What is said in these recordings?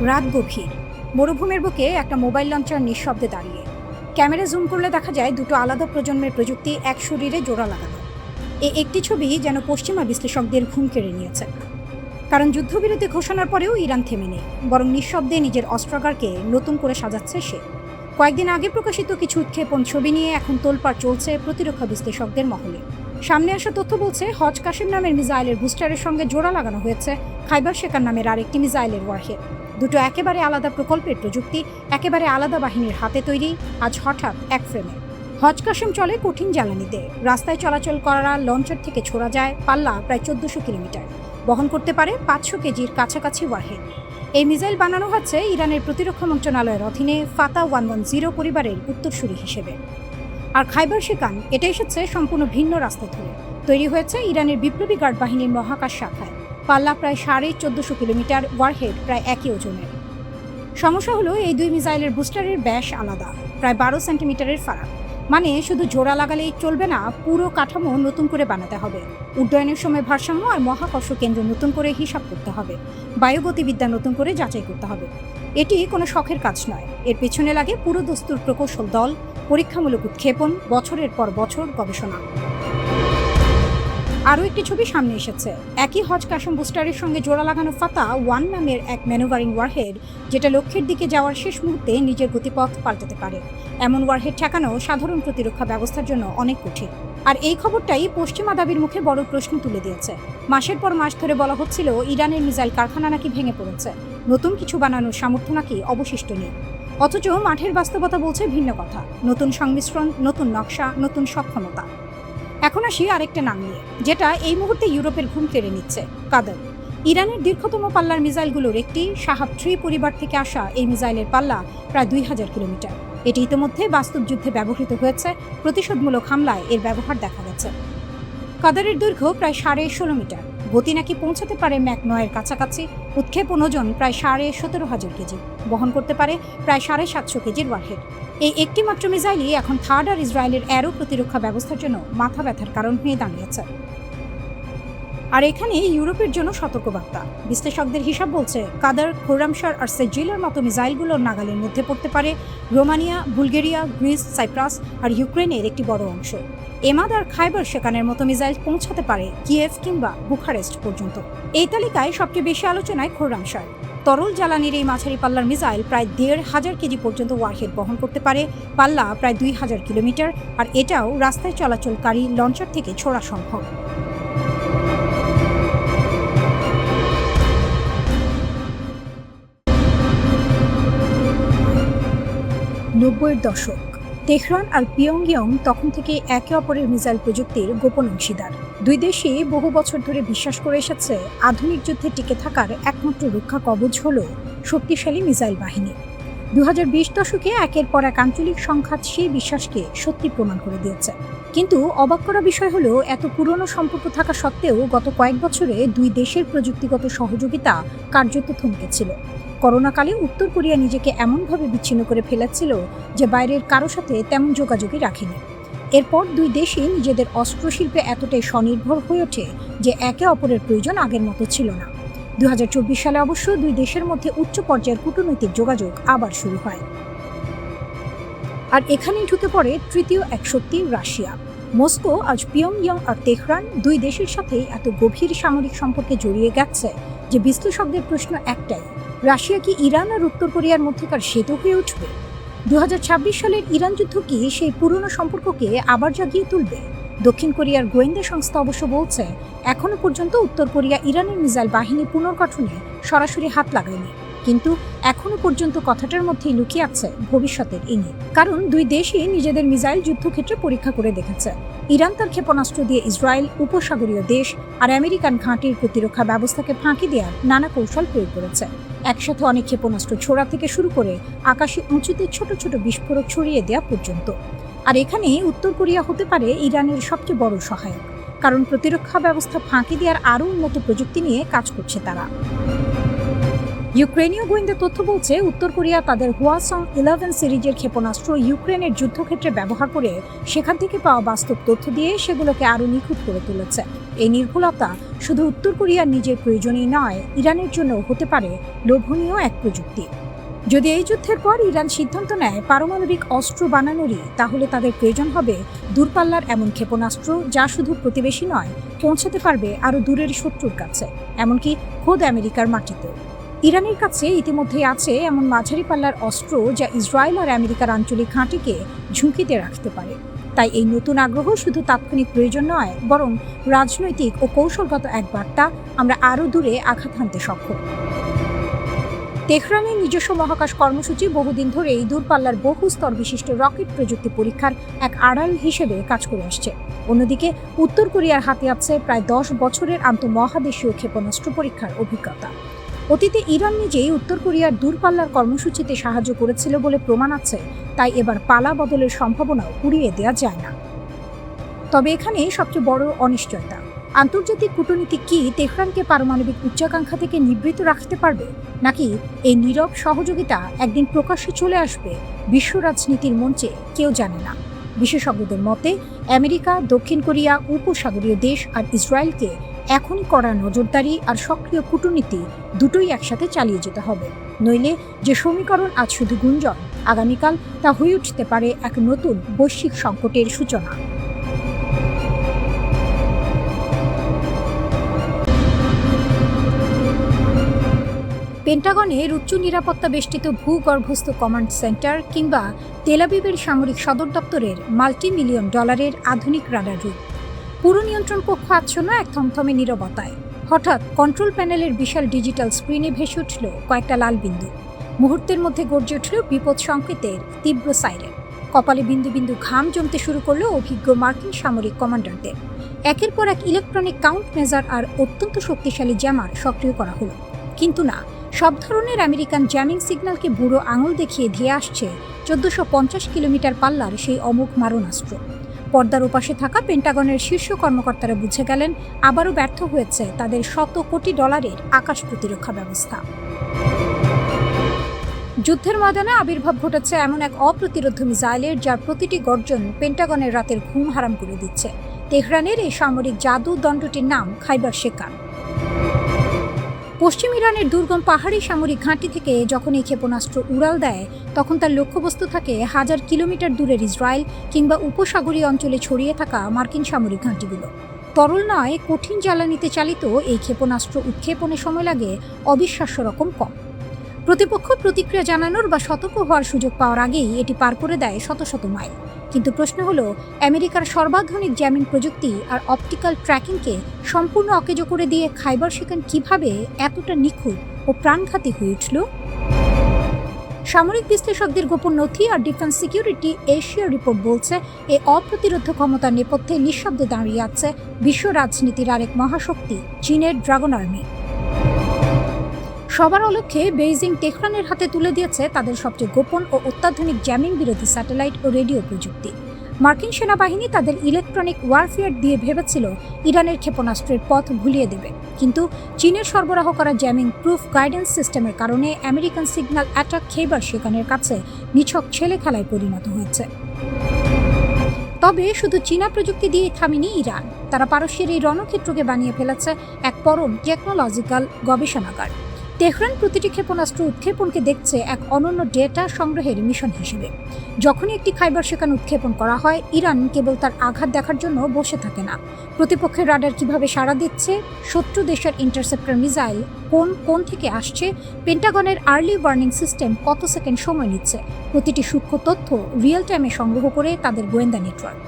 রাত গভীর, মরুভূমির বুকে একটা মোবাইল লঞ্চার নিঃশব্দে দাঁড়িয়ে। ক্যামেরা জুম করলে দেখা যায় দুটো আলাদা প্রজন্মের প্রযুক্তি এক শরীরে জোড়া লাগানো। এই একটি ছবি যেন পশ্চিমা বিশ্লেষকদের ঘুম কেড়ে নিয়েছে। কারণ যুদ্ধবিরতি ঘোষণার পরেও ইরান থেমে নেই, বরং নিঃশব্দে নিজের অস্ত্রাগারকে নতুন করে সাজাচ্ছে সে। কয়েকদিন আগে প্রকাশিত কিছু উৎক্ষেপণ ছবি নিয়ে এখন তোলপাড় চলছে প্রতিরক্ষা বিশ্লেষকদের মহলে। সামনে আসা তথ্য বলছে হজ কাসেম নামের মিসাইলের বুস্টারের সঙ্গে জোড়া লাগানো হয়েছে খাইবার শেকার নামের আরেকটি মিসাইলের ওয়ারহেড। দুটো একেবারে আলাদা প্রকল্পের প্রযুক্তি, একেবারে আলাদা বাহিনীর হাতে তৈরি, আজ হঠাৎ এক ফ্রেমে। হজ কাসেম চলে কঠিন জ্বালানিতে, রাস্তায় চলাচল করা লঞ্চার থেকে ছোড়া যায় পাল্লা প্রায় 1400 কিলোমিটার, বহন করতে পারে 500 কেজির কাছাকাছি ওয়ারহেড। এই মিসাইল বানানো হচ্ছে ইরানের প্রতিরক্ষা মন্ত্রণালয়ের অধীনে ফাতা 110 পরিবারের উত্তরসূরি হিসেবে। আর খাইবার শেকান এটা এসেছে সম্পূর্ণ ভিন্ন রাস্তা ধরে, তৈরি হয়েছে ইরানের বিপ্লবী গার্ড বাহিনীর মহাকাশ শাখায়। পাল্লা প্রায় 1450 কিলোমিটার, ওয়ারহেড প্রায় একই ওজনের। সমস্যা হলো এই দুই মিসাইলের বুস্টারের ব্যাস আলাদা, প্রায় 12 সেন্টিমিটারের ফারাক। মানে শুধু জোড়া লাগালেই চলবে না, পুরো কাঠামো নতুন করে বানাতে হবে। উড্ডয়নের সময় ভারসাম্য আর মহাকর্ষ কেন্দ্র নতুন করে হিসাব করতে হবে, বায়ুগতিবিদ্যা নতুন করে যাচাই করতে হবে। এটি কোনো শখের কাজ নয়, এর পেছনে লাগে পুরো দস্তুর প্রকৌশল দল, পরীক্ষামূলক উৎক্ষেপণ, বছরের পর বছর গবেষণা। আরও একটি ছবি সামনে এসেছে, একই হজ কাসেম বুস্টারের সঙ্গে জোড়া লাগানো ফাতা 1 নামের এক ম্যানুভারিং ওয়ারহেড, যেটা লক্ষ্যের দিকে যাওয়ার শেষ মুহূর্তে নিজের গতিপথ পাল্টাতে পারে। এমন ওয়ারহেড ঠেকানো সাধারণ প্রতিরক্ষা ব্যবস্থার জন্য অনেক কঠিন। আর এই খবরটাই পশ্চিমা দাবির মুখে বড় প্রশ্ন তুলে দিয়েছে। মাসের পর মাস ধরে বলা হচ্ছিল ইরানের মিসাইল কারখানা নাকি ভেঙে পড়েছে, নতুন কিছু বানানোর সামর্থ্য নাকি অবশিষ্ট নেই। অথচ মাঠের বাস্তবতা বলছে ভিন্ন কথা, নতুন সংমিশ্রণ, নতুন নকশা, নতুন সক্ষমতা। এখন আসি আরেকটা নাম নিয়ে, যেটা এই মুহূর্তে ইউরোপের ঘুম কেড়ে নিচ্ছে, কাদার। ইরানের দীর্ঘতম পাল্লার মিসাইলগুলোর একটি শাহাব 3 পরিবার থেকে আসা এই মিসাইলের পাল্লা প্রায় 2000 কিলোমিটার। এটি ইতিমধ্যে বাস্তব যুদ্ধে ব্যবহৃত হয়েছে, প্রতিশোধমূলক হামলায় এর ব্যবহার দেখা গেছে। কাদারের দৈর্ঘ্য প্রায় 16.5 মিটার, গতি নাকি পৌঁছাতে পারে ম্যাক 9-এর কাছাকাছি, উৎক্ষেপণ ওজন প্রায় 17,500 কেজি, বহন করতে পারে প্রায় 750 কেজির ওয়ারহেড। এই একটি মাত্র মিসাইলই এখন থার্ড আর ইসরায়েলের অ্যারো প্রতিরক্ষা ব্যবস্থার জন্য মাথা ব্যথার কারণ হয়ে দাঁড়িয়েছে। আর এখানে ইউরোপের জন্য সতর্কবার্তা। বিশ্লেষকদের হিসাব বলছে কাদার, খোরামশার আর সেজিলের মতো মিসাইলগুলোর নাগালের মধ্যে পড়তে পারে রোমানিয়া, বুলগেরিয়া, গ্রিস, সাইপ্রাস আর ইউক্রেনের একটি বড় অংশ। এমাদ আর খাইবার শেকানের মতো মিসাইল পৌঁছাতে পারে কিয়েভ কিংবা বুখারেস্ট পর্যন্ত। এই তালিকায় সবচেয়ে বেশি আলোচনায় খোরামশার। তরল জ্বালানির এই মাঝারি পাল্লার মিসাইল প্রায় 1,500 কেজি পর্যন্ত ওয়ারহেড বহন করতে পারে, পাল্লা প্রায় 2000 কিলোমিটার, আর এটাও রাস্তায় চলাচলকারী লঞ্চার থেকে ছোড়া সম্ভব। 90-এর দশক, তেহরান আর পিয়ংইয়ং তখন থেকে একে অপরের মিসাইল প্রযুক্তির গোপন অংশীদার। দুই দেশই বহু বছর ধরে বিশ্বাস করে এসেছে আধুনিক যুদ্ধে টিকে থাকার একমাত্র রক্ষা কবচ হল শক্তিশালী মিসাইল বাহিনী। 2020 দশকে একের পর এক আঞ্চলিক সংঘাত সেই বিশ্বাসকে সত্যি প্রমাণ করে দিয়েছে। কিন্তু অবাক করা বিষয় হলো, এত পুরনো সম্পর্ক থাকা সত্ত্বেও গত কয়েক বছরে দুই দেশের প্রযুক্তিগত সহযোগিতা কার্যত থমকেছিল। করোনাকালে উত্তর কোরিয়া নিজেকে এমনভাবে বিচ্ছিন্ন করে ফেলেছিল যে বাইরের কারো সাথে তেমন যোগাযোগই রাখেনি। এরপর দুই দেশই নিজেদের অস্ত্রশিল্পে এতটাই স্বনির্ভর হয়ে ওঠে যে একে অপরের প্রয়োজন আগের মতো ছিল না। 2024 সালে অবশ্য দুই দেশের মধ্যে উচ্চ পর্যায়ের কূটনৈতিক যোগাযোগ আবার শুরু হয়। আর এখানেই ঢুকে পড়ে তৃতীয় এক শক্তি, রাশিয়া। মস্কো আজ পিয়ংইয়ং আর তেহরান দুই দেশের সাথেই এত গভীর সামরিক সম্পর্কে জড়িয়ে গেছে যে বিশ্লেষকদের প্রশ্ন একটাই, রাশিয়া কি ইরান আর উত্তর কোরিয়ার মধ্যেকার সেতু হয়ে উঠবে? 2026 সালের ইরান যুদ্ধ কি সেই পুরনো সম্পর্ককে আবার জাগিয়ে তুলবে? দক্ষিণ কোরিয়ার গোয়েন্দা সংস্থা অবশ্য বলছে এখনো পর্যন্ত উত্তর কোরিয়া ইরানের মিসাইল বাহিনী পুনর্গঠনে সরাসরি হাত লাগায়নি, কিন্তু এখনো পর্যন্ত কথাটার মধ্যেই লুকিয়ে আছে ভবিষ্যতের ইঙ্গিত। কারণ দুই দেশই নিজেদের মিসাইল যুদ্ধক্ষেত্রে পরীক্ষা করে দেখেছে। ইরান তার ক্ষেপণাস্ত্র দিয়ে ইসরায়েল, উপসাগরীয় দেশ আর আমেরিকান ঘাঁটির প্রতিরক্ষা ব্যবস্থাকে ফাঁকি দেওয়ার নানা কৌশল প্রয়োগ করেছে। একসাথে অনেক ক্ষেপণাস্ত্র ছোড়া থেকে শুরু করে আকাশে উঁচুতে ছোট ছোট বিস্ফোরক ছড়িয়ে দেওয়া পর্যন্ত। আর এখানে উত্তর কোরিয়া হতে পারে ইরানের সবচেয়ে বড় সহায়ক, কারণ প্রতিরক্ষা ব্যবস্থা ফাঁকি দেওয়ার আরও উন্নত প্রযুক্তি নিয়ে কাজ করছে তারা। ইউক্রেনীয় গোয়েন্দা তথ্য বলছে উত্তর কোরিয়া তাদের হোয়াসং 11 সিরিজের ক্ষেপণাস্ত্র ইউক্রেনের যুদ্ধক্ষেত্রে ব্যবহার করে সেখান থেকে পাওয়া বাস্তব তথ্য দিয়ে সেগুলোকে আরও নিখুঁত করে তুলেছে। এই নির্ভুলতা শুধু উত্তর কোরিয়ার নিজের প্রয়োজনই নয়, ইরানের জন্য হতে পারে লোভনীয় এক প্রযুক্তি। যদি এই যুদ্ধের পর ইরান সিদ্ধান্ত নেয় পারমাণবিক অস্ত্র বানানোরই, তাহলে তাদের প্রয়োজন হবে দূরপাল্লার এমন ক্ষেপণাস্ত্র যা শুধু প্রতিবেশী নয়, পৌঁছাতে পারবে আরও দূরের শত্রুর কাছে, এমনকি খোদ আমেরিকার মাটিতেও। ইরানের কাছে ইতিমধ্যেই আছে এমন মাঝারি পাল্লার অস্ত্র যা ইসরায়েল আর আমেরিকার আঞ্চলিক ঘাঁটিকে ঝুঁকিতে রাখতে পারে। তাই এই নতুন আগ্রহ শুধু তাৎক্ষণিক প্রয়োজন নয়, বরং রাজনৈতিক ও কৌশলগত এক বার্তা, আমরা আরও দূরে আঘাত হানতে সক্ষম। তেহরানের নিজস্ব মহাকাশ কর্মসূচি বহুদিন ধরেই দূরপাল্লার বহু স্তর বিশিষ্ট রকেট প্রযুক্তি পরীক্ষার এক আড়াল হিসেবে কাজ করে আসছে। অন্যদিকে উত্তর কোরিয়ার হাতে আছে প্রায় 10 বছরের আন্তঃমহাদেশীয় ক্ষেপণাস্ত্র পরীক্ষার অভিজ্ঞতা। অতীতে ইরান নিজেই উত্তর কোরিয়ার দূরপাল্লার কর্মসূচিতে সাহায্য করেছিল বলে প্রমাণ আছে, তাই এবার পালা বদলের সম্ভাবনাও উড়িয়ে দেওয়া যায় না। তবে এখানে সবচেয়ে বড় অনিশ্চয়তা, আন্তর্জাতিক কূটনীতি কি তেহরানকে পারমাণবিক উচ্চাকাঙ্ক্ষা থেকে নিবৃত্ত রাখতে পারবে, নাকি এই নীরব সহযোগিতা একদিন প্রকাশ্যে চলে আসবে বিশ্ব রাজনীতির মঞ্চে, কেউ জানে না। বিশেষজ্ঞদের মতে আমেরিকা, দক্ষিণ কোরিয়া, উপসাগরীয় দেশ আর ইসরায়েলকে এখনই করা নজরদারি আর সক্রিয় কূটনীতি দুটোই একসাথে চালিয়ে যেতে হবে, নইলে যে সমীকরণ আজ শুধু গুঞ্জন, আগামীকাল তা হয়ে উঠতে পারে এক নতুন বৈশ্বিক সংকটের সূচনা। পেন্টাগনের উচ্চ নিরাপত্তা বেষ্টিত ভূগর্ভস্থ কমান্ড সেন্টার কিংবা তেল আবিবের সামরিক সদর দপ্তরের মাল্টি-মিলিয়ন ডলারের আধুনিক রাডার রূপ, পুরো নিয়ন্ত্রণ কক্ষ আচ্ছন্ন এক থমথমে নীরবতায়। হঠাৎ কন্ট্রোল প্যানেলের বিশাল ডিজিটাল স্ক্রিনে ভেসে উঠল কয়েকটা লাল বিন্দু। মুহূর্তের মধ্যে গর্জে উঠল বিপদ সংকেতের তীব্র সাইরেন। কপালে বিন্দু বিন্দু ঘাম জমতে শুরু করলো অভিজ্ঞ মার্কিন সামরিক কমান্ডারদের। একের পর এক ইলেকট্রনিক কাউন্ট মেজার আর অত্যন্ত শক্তিশালী জ্যামার সক্রিয় করা হলো। কিন্তু না, সব ধরনের আমেরিকান জ্যামিং সিগন্যালকে বুড়ো আঙুল দেখিয়ে ধেয়ে আসছে 1450 কিলোমিটার পাল্লার সেই অমোঘ মারণাস্ত্র। পর্দার ওপাশে থাকা পেন্টাগনের শীর্ষ কর্মকর্তারা বুঝে গেলেন আবারও ব্যর্থ হয়েছে তাদের শত কোটি ডলারের আকাশ প্রতিরক্ষা ব্যবস্থা। যুদ্ধের ময়দানে আবির্ভাব ঘটেছে এমন এক অপ্রতিরোধ্য মিসাইলের, যার প্রতিটি গর্জন পেন্টাগনের রাতের ঘুম হারাম করে দিচ্ছে। তেহরানের এই সামরিক জাদু দণ্ডটির নাম খাইবার শেকান। পশ্চিম ইরানের দুর্গম পাহাড়ি সামরিক ঘাঁটি থেকে যখন এই ক্ষেপণাস্ত্র উড়াল দেয়, তখন তার লক্ষ্যবস্তু থাকে 1000 কিলোমিটার দূরের ইসরায়েল কিংবা উপসাগরীয় অঞ্চলে ছড়িয়ে থাকা মার্কিন সামরিক ঘাঁটিগুলো। তরল নয়, কঠিন জ্বালানিতে চালিত এই ক্ষেপণাস্ত্র উৎক্ষেপণে সময় লাগে অবিশ্বাস্য রকম কম। প্রতিপক্ষ প্রতিক্রিয়া জানানোর বা সতর্ক হওয়ার সুযোগ পাওয়ার আগেই এটি পার করে দেয় শত শত মাইল। কিন্তু প্রশ্ন হলো, আমেরিকার সর্বাধুনিক জ্যামিং প্রযুক্তি আর অপটিক্যাল ট্র্যাকিংকে সম্পূর্ণ অকেজো করে দিয়ে খাইবার শেকান কিভাবে এতটা নিখুঁত ও প্রাণঘাতী হয়ে উঠল? সামরিক বিশ্লেষকদের গোপন নথি আর ডিফেন্স সিকিউরিটি এশিয়া রিপোর্ট বলছে, এই অপ্রতিরোধ্য ক্ষমতার নেপথ্যে নিঃশব্দে দাঁড়িয়ে আছে বিশ্ব রাজনীতির আরেক মহাশক্তি, চীনের ড্রাগন আর্মি। সবার অলক্ষ্যে বেইজিং তেহরানের হাতে তুলে দিয়েছে তাদের সবচেয়ে গোপন ও অত্যাধুনিক জ্যামিং বিরোধী স্যাটেলাইট ও রেডিও প্রযুক্তি। মার্কিন সেনাবাহিনী তাদের ইলেকট্রনিক ওয়ারফেয়ার দিয়ে ভেবেছিল ইরানের ক্ষেপণাস্ত্রের পথ ভুলিয়ে দেবে, কিন্তু চীনের সরবরাহ করা জ্যামিং প্রুফ গাইডেন্স সিস্টেমের কারণে আমেরিকান সিগন্যাল অ্যাটাক খাইবার শেকানের কাছে নিছক ছেলে খেলায় পরিণত হয়েছে। তবে শুধু চীনা প্রযুক্তি দিয়ে থামেনি ইরান। তারা পারস্যের এই রণক্ষেত্রকে বানিয়ে ফেলেছে এক পরম টেকনোলজিক্যাল গবেষণাগার। তেহরান প্রতিটি ক্ষেপণাস্ত্র উৎক্ষেপণকে দেখছে এক অনন্য ডেটা সংগ্রহের মিশন হিসেবে। যখনই একটি খাইবার শেকান উৎক্ষেপণ করা হয়, ইরান কেবল তার আঘাত দেখার জন্য বসে থাকে না। প্রতিপক্ষের রাডার কিভাবে সাড়া দিচ্ছে, শত্রু দেশের ইন্টারসেপ্টর মিসাইল কোন থেকে আসছে, পেন্টাগনের আর্লি ওয়ার্নিং সিস্টেম কত সেকেন্ড সময় নিচ্ছে, প্রতিটি সূক্ষ্ম তথ্য রিয়েল টাইমে সংগ্রহ করে তাদের গোয়েন্দা নেটওয়ার্ক।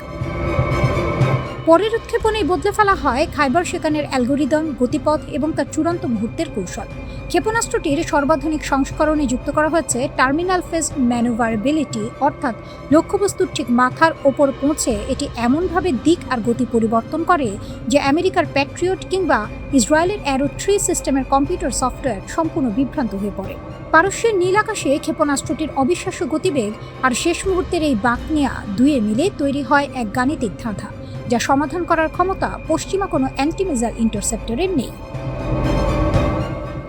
পরের উৎক্ষেপণেই বদলে ফেলা হয় খাইবার শেকানের অ্যালগোরিদম, গতিপথ এবং তার চূড়ান্ত মুহূর্তের কৌশল। ক্ষেপণাস্ত্রটির সর্বাধুনিক সংস্করণে যুক্ত করা হয়েছে টার্মিনাল ফেজ ম্যানুভারেবিলিটি, অর্থাৎ লক্ষ্যবস্তুর ঠিক মাথার ওপর পৌঁছে এটি এমনভাবে দিক আর গতি পরিবর্তন করে যে আমেরিকার প্যাট্রিয়ট কিংবা ইসরায়েলের অ্যারো 3 সিস্টেমের কম্পিউটার সফটওয়্যার সম্পূর্ণ বিভ্রান্ত হয়ে পড়ে। পারস্যের নীল আকাশে ক্ষেপণাস্ত্রটির অবিশ্বাস্য গতিবেগ আর শেষ মুহূর্তের এই বাঁকনিয়া দুয়ে মিলে তৈরি হয় এক গাণিতিক ধাঁধা, যা সমাধান করার ক্ষমতা পশ্চিমা কোনো অ্যান্টি মিসাইল ইন্টারসেপ্টরের নেই।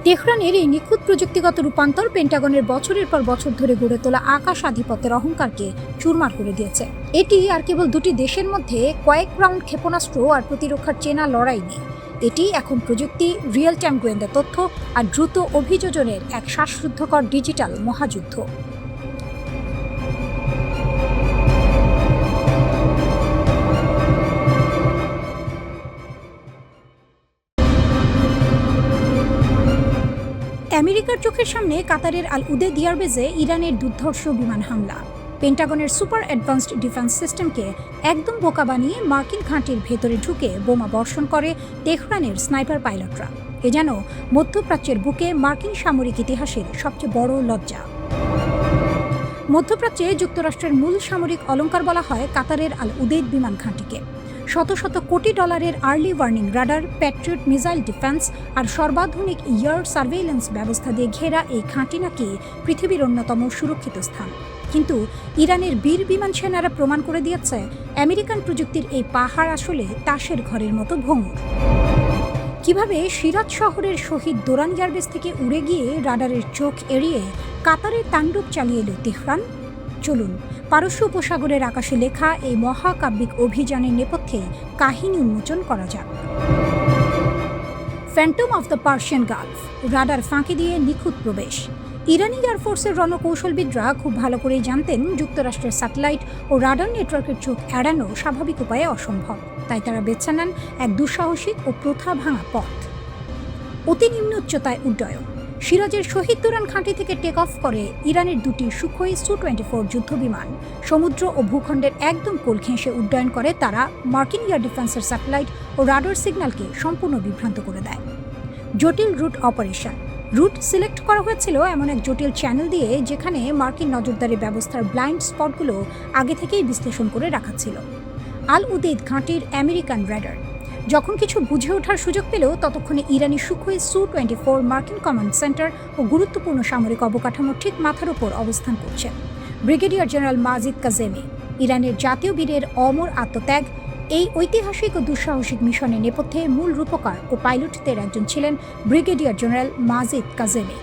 তেহরানের এই নিখুঁত প্রযুক্তিগত রূপান্তর পেন্টাগনের বছরের পর বছর ধরে গড়ে তোলা আকাশ আধিপত্যের অহংকারকে চুরমার করে দিয়েছে। এটি আর কেবল দুটি দেশের মধ্যে কয়েক রাউন্ড ক্ষেপণাস্ত্র আর প্রতিরক্ষার চেনা লড়াই নেই। এটি এখন প্রযুক্তি, রিয়েল টাইম গোয়েন্দা তথ্য আর দ্রুত অভিযোজনের এক শ্বাসরুদ্ধকর ডিজিটাল মহাযুদ্ধ। আমেরিকার চোখের সামনে কাতারের আল উদেদ এয়ারবেজে ইরানের দুর্ধর্ষ বিমান হামলা। পেন্টাগনের সুপার অ্যাডভান্সড ডিফেন্স সিস্টেমকে একদম বোকা বানিয়ে মার্কিন ঘাঁটির ভেতরে ঢুকে বোমা বর্ষণ করে তেহরানের স্নাইপার পাইলটরা। এ যেন মধ্যপ্রাচ্যের বুকে মার্কিন সামরিক ইতিহাসের সবচেয়ে বড় লজ্জা। মধ্যপ্রাচ্যে যুক্তরাষ্ট্রের মূল সামরিক অলংকার বলা হয় কাতারের আল উদেদ বিমান ঘাঁটিকে। শত শত কোটি ডলারের early warning radar, patriot missile defence আর সর্বাধুনিক এয়ার সার্ভেইলেন্স ব্যবস্থা দিয়ে ঘেরা এই ঘাঁটি নাকি পৃথিবীর অন্যতম সুরক্ষিত স্থান। কিন্তু ইরানের বীর বিমান সেনারা প্রমাণ করে দিয়েছে আমেরিকান প্রযুক্তির এই পাহাড় আসলে তাসের ঘরের মতো ভঙ্গুর। কিভাবে সিরাত শহরের শহীদ দোরান এয়ারবেস থেকে উড়ে গিয়ে রাডারের চোখ এড়িয়ে কাতারের তাণ্ডব চালিয়ে এলো তেহরান? চলুন পারস্য উপসাগরের আকাশে লেখা এই মহাকাব্যিক অভিযানের নেপথ্যে কাহিনী উন্মোচন করা যাক। Phantom of the Persian Gulf, radar ফাঁকি দিয়ে নিখুঁত প্রবেশ। ইরানি এয়ারফোর্সের রণকৌশলবিদরা খুব ভালো করেই জানতেন যুক্তরাষ্ট্রের স্যাটেলাইট ও রাডার নেটওয়ার্কের চোখ এড়ানো স্বাভাবিক উপায়ে অসম্ভব। তাই তারা বেছে নেন এক দুঃসাহসিক ও প্রথা ভাঙা পথ, অতি নিম্ন উচ্চতায় উড্ডয়ন। সিরাজের শহীদ দোরান ঘাঁটি থেকে টেক অফ করে ইরানের দুটি সুখোই Su-24 যুদ্ধ বিমান সমুদ্র ও ভূখণ্ডের একদম কোল ঘেঁষে উড্ডয়ন করে তারা মার্কিন এয়ার ডিফেন্সের স্যাটেলাইট ও রাডার সিগন্যালকে সম্পূর্ণ বিভ্রান্ত করে দেয়। জটিল রুট অপারেশন। রুট সিলেক্ট করা হয়েছিল এমন এক জটিল চ্যানেল দিয়ে যেখানে মার্কিন নজরদারি ব্যবস্থার ব্লাইন্ড স্পটগুলো আগে থেকেই বিশ্লেষণ করে রাখা ছিল। আল উদেদ ঘাঁটির আমেরিকান রাডার যখন কিছু বুঝে ওঠার সুযোগ পেলেও ততক্ষণে ইরানি সুখোই Su-24 মার্কিন কমান্ড সেন্টার ও গুরুত্বপূর্ণ সামরিক অবকাঠামো ঠিক মাথার ওপর অবস্থান করছে। ব্রিগেডিয়ার জেনারেল মাজিদ কাজেমি, ইরানের জাতীয় বীরের অমর আত্মত্যাগ, এই ঐতিহাসিক ও দুঃসাহসিক মিশনের নেপথ্যে মূল রূপকার ও পাইলটদের একজন ছিলেন ব্রিগেডিয়ার জেনারেল মাজিদ কাজেমি।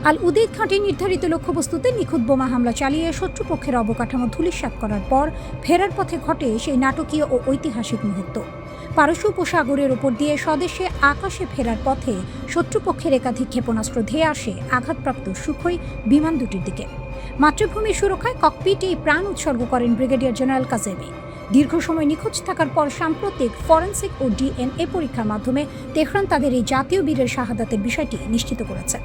আল উদেদ ঘাঁটি নির্ধারিত লক্ষ্যবস্তুতে নিখুঁত বোমা হামলা চালিয়ে শত্রুপক্ষের অবকাঠামো ধূলিসাৎ করার পর ফেরার পথে ঘটে সেই নাটকীয় ও ঐতিহাসিক মুহূর্ত। পারস্য উপসাগরের ওপর দিয়ে স্বদেশে আকাশে ফেরার পথে শত্রুপক্ষের একাধিক ক্ষেপণাস্ত্র ধেয়ে আসে আঘাতপ্রাপ্ত সুখোই বিমান দুটির দিকে। মাতৃভূমির সুরক্ষায় ককপিটেই প্রাণ উৎসর্গ করেন ব্রিগেডিয়ার জেনারেল কাজেমি। দীর্ঘ সময় নিখোঁজ থাকার পর সাম্প্রতিক ফরেন্সিক ও ডিএনএ পরীক্ষার মাধ্যমে তেহরান তাদের এই জাতীয় বীরের শাহাদাতের বিষয়টি নিশ্চিত করেছে।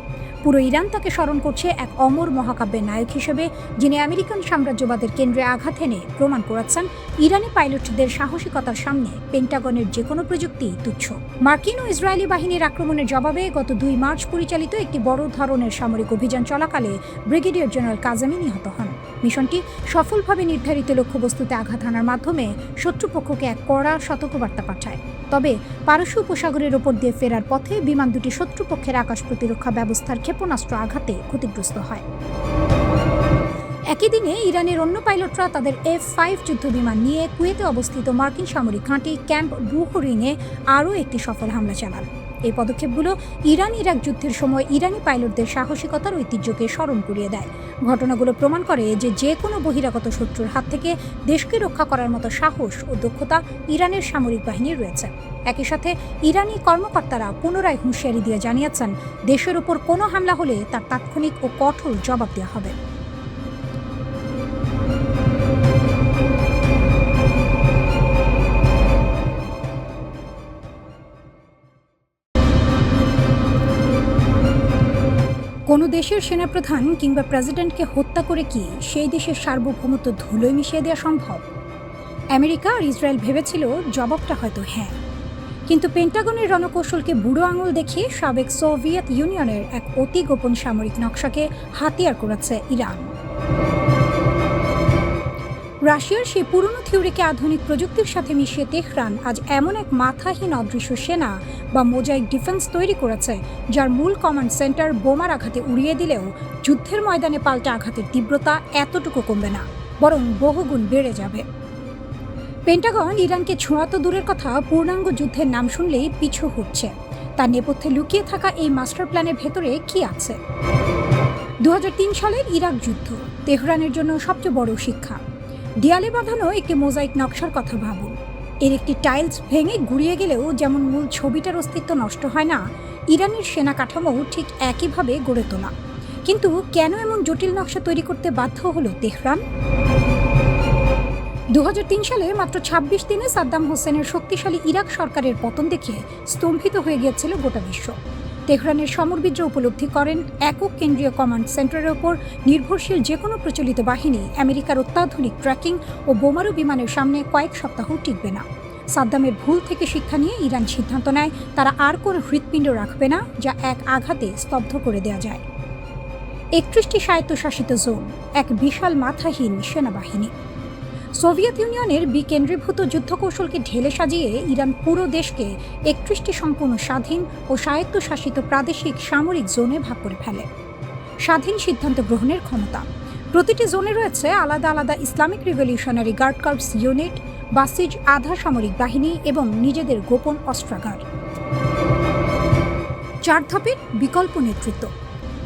পুরো ইরান তাকে স্মরণ করছে এক অমর মহাকাব্যের নায়ক হিসেবে, যিনি আমেরিকান সাম্রাজ্যবাদের কেন্দ্রে আঘাত এনে প্রমাণ করেছেন ইরানি পাইলটদের সাহসিকতার সামনে পেন্টাগনের যে কোনো প্রযুক্তি তুচ্ছ। মার্কিন ও ইসরায়েলি বাহিনীর আক্রমণের জবাবে গত 2 মার্চ পরিচালিত একটি বড় ধরনের সামরিক অভিযান চলাকালে ব্রিগেডিয়ার জেনারেল কাজেমি নিহত হন। মিশনটি সফলভাবে নির্ধারিত লক্ষ্যবস্তুতে আঘাত হানার মাধ্যমে শত্রুপক্ষকে এক কড়া সতর্কবার্তা পাঠায়। তবে পারস্য উপসাগরের ওপর দিয়ে ফেরার পথে বিমান দুটি শত্রুপক্ষের আকাশ প্রতিরক্ষা ব্যবস্থার ক্ষেপণাস্ত্র আঘাতে ক্ষতিগ্রস্ত হয়। একই দিনে ইরানের অন্য পাইলটরা তাদের F-5 যুদ্ধবিমান নিয়ে কুয়েতে অবস্থিত মার্কিন সামরিক ঘাঁটি ক্যাম্প বুহরিনে আরও একটি সফল হামলা চালান। এই পদক্ষেপগুলো ইরান ইরাক যুদ্ধের সময় ইরানি পাইলটদের সাহসিকতার ঐতিহ্যকে স্মরণ করিয়ে দেয়। ঘটনাগুলো প্রমাণ করে যে কোনো বহিরাগত শত্রুর হাত থেকে দেশকে রক্ষা করার মতো সাহস ও দক্ষতা ইরানের সামরিক বাহিনীর রয়েছে। একই সাথে ইরানি কর্মকর্তারা পুনরায় হুঁশিয়ারি দিয়ে জানিয়েছেন, দেশের ওপর কোনো হামলা হলে তার তাৎক্ষণিক ও কঠোর জবাব দেওয়া হবে। কোনো দেশের সেনাপ্রধান কিংবা প্রেসিডেন্টকে হত্যা করে কি সেই দেশের সার্বভৌমত্ব ধুলোয় মিশিয়ে দেওয়া সম্ভব? আমেরিকা আর ইসরায়েল ভেবেছিল জবাবটা হয়তো হ্যাঁ, কিন্তু পেন্টাগনের রণকৌশলকে বুড়ো আঙুল দেখিয়ে সাবেক সোভিয়েত ইউনিয়নের এক অতি গোপন সামরিক নকশাকে হাতিয়ার করেছে ইরান। রাশিয়ার সেই পুরনো থিওরিকে আধুনিক প্রযুক্তির সাথে মিশিয়ে তেহরান আজ এমন এক মাথাহীন অদৃশ্য সেনা বা মোজাইক ডিফেন্স তৈরি করেছে, যার মূল কমান্ড সেন্টার বোমার আঘাতে উড়িয়ে দিলেও যুদ্ধের ময়দানে পাল্টা আঘাতের তীব্রতা এতটুকু কমবে না, বরং বহুগুণ বেড়ে যাবে। পেন্টাগন ইরানকে ছোঁয়া তো দূরের কথা, পূর্ণাঙ্গ যুদ্ধের নাম শুনলেই পিছু হটছে। তার নেপথ্যে লুকিয়ে থাকা এই মাস্টার প্ল্যানের ভেতরে কি আছে? 2003 সালের ইরাক যুদ্ধ তেহরানের জন্য সবচেয়ে বড় শিক্ষা। দেয়ালে বাঁধানো একটি মোজাইক নকশার কথা ভাবুন। এর একটি টাইলস ভেঙে গুঁড়িয়ে গেলেও যেমন মূল ছবিটার অস্তিত্ব নষ্ট হয় না, ইরানের সেনা কাঠামো ঠিক একইভাবে গড়ে তোলা। কিন্তু কেন এমন জটিল নকশা তৈরি করতে বাধ্য হলো তেহরান? 2003 সালে মাত্র 26 দিনে সাদ্দাম হোসেনের শক্তিশালী ইরাক সরকারের পতন দেখে স্তম্ভিত হয়ে গিয়েছিল গোটা বিশ্ব। তেহরানের সমরবিদরা উপলব্ধি করেন একক কেন্দ্রীয় কমান্ড সেন্টারের ওপর নির্ভরশীল যে কোনো প্রচলিত বাহিনী আমেরিকার অত্যাধুনিক ট্র্যাকিং ও বোমারু বিমানের সামনে কয়েক সপ্তাহ টিকবে না। সাদ্দামের ভুল থেকে শিক্ষা নিয়ে ইরান সিদ্ধান্ত নেয় তারা আর কোনো হৃৎপিণ্ড রাখবে না যা এক আঘাতে স্তব্ধ করে দেওয়া যায়। 31টি স্বায়ত্তশাসিত জোন, এক বিশাল মাথাহীন সেনাবাহিনী। সোভিয়েত ইউনিয়নের বিকেন্দ্রীভূত যুদ্ধকৌশলকে ঢেলে সাজিয়ে ইরান পুরো দেশকে 31টি সম্পূর্ণ স্বাধীন ও স্বায়ত্তশাসিত প্রাদেশিক সামরিক জোনে ভাগ করে ফেলে। স্বাধীন সিদ্ধান্ত গ্রহণের ক্ষমতা। প্রতিটি জোনে রয়েছে আলাদা আলাদা Islamic revolutionary guard corps unit, Basij আধা সামরিক বাহিনী এবং নিজেদের গোপন অস্ত্রাগার। 4 ধাপের বিকল্প নেতৃত্ব।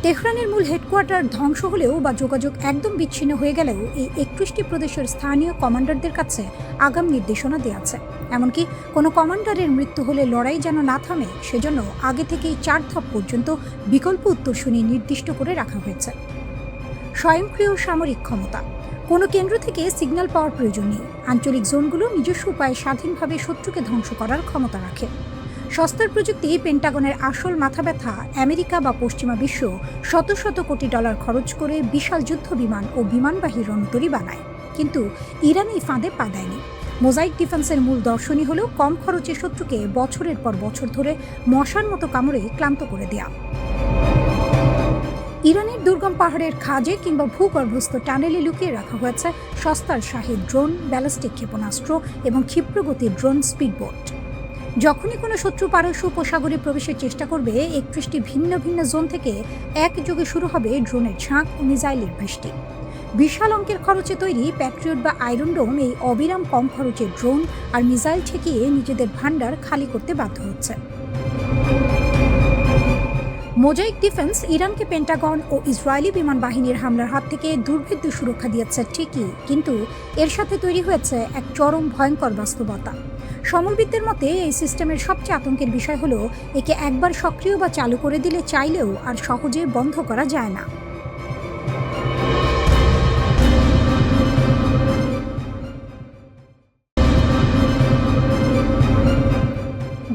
তেহরানের মূল হেডকোয়ার্টার ধ্বংস হলেও বা যোগাযোগ একদম বিচ্ছিন্ন হয়ে গেলেও এই 31টি প্রদেশের স্থানীয় কমান্ডারদের কাছে আগাম নির্দেশনা দেওয়া আছে। এমনকি কোনো কমান্ডারের মৃত্যু হলে লড়াই যেন না থামে সেজন্য আগে থেকেই 4 ধাপ পর্যন্ত বিকল্প উত্তরসূরি নির্দিষ্ট করে রাখা হয়েছে। স্বয়ংক্রিয় সামরিক ক্ষমতা। কোনো কেন্দ্র থেকে সিগন্যাল পাওয়ার প্রয়োজন নেই। আঞ্চলিক জোনগুলো নিজস্ব উপায়ে স্বাধীনভাবে শত্রুকে ধ্বংস করার ক্ষমতা রাখে। সস্তার প্রযুক্তি। পেন্টাগনের আসল মাথা ব্যথা আমেরিকা বা পশ্চিমা বিশ্ব শত শত কোটি ডলার খরচ করে বিশাল যুদ্ধ বিমান ও বিমানবাহী রণতরী বানায়, কিন্তু ইরান এই ফাঁদে পা দেয়নি। মোজাইক ডিফেন্সের মূল দর্শনই হল কম খরচে শত্রুকে বছরের পর বছর ধরে মশার মতো কামড়ে ক্লান্ত করে দেয়া। ইরানের দুর্গম পাহাড়ের খাজে কিংবা ভূগর্ভস্থ টানেলে লুকিয়ে রাখা হয়েছে সস্তার শাহী ড্রোন, ব্যালিস্টিক ক্ষেপণাস্ত্র এবং ক্ষিপ্রগতির ড্রোন স্পিডবোট। যখনই কোনো শত্রু পারস্য উপসাগরে প্রবেশের চেষ্টা করবে, 31টি ভিন্ন ভিন্ন জোন থেকে একযোগে শুরু হবে ড্রোনের ঝাঁক ও মিসাইলের বৃষ্টি। বিশাল অঙ্কের খরচে তৈরি প্যাট্রিয়ট বা আয়রন ডোম এই অবিরাম কম খরচে ড্রোন আর মিসাইল ঠেকিয়ে নিজেদের ভান্ডার খালি করতে বাধ্য হচ্ছে। মোজাইক ডিফেন্স ইরানকে পেন্টাগন ও ইসরায়েলি বিমান বাহিনীর হামলার হাত থেকে দুর্ভেদ্য সুরক্ষা দিয়েছে ঠিকই, কিন্তু এর সাথে তৈরি হয়েছে এক চরম ভয়ঙ্কর বাস্তবতা। সমরবিদদের মতে এই সিস্টেমের সবচেয়ে আতঙ্কের বিষয় হলো একে একবার সক্রিয় বা চালু করে দিলে চাইলেও আর সহজে বন্ধ করা যায় না।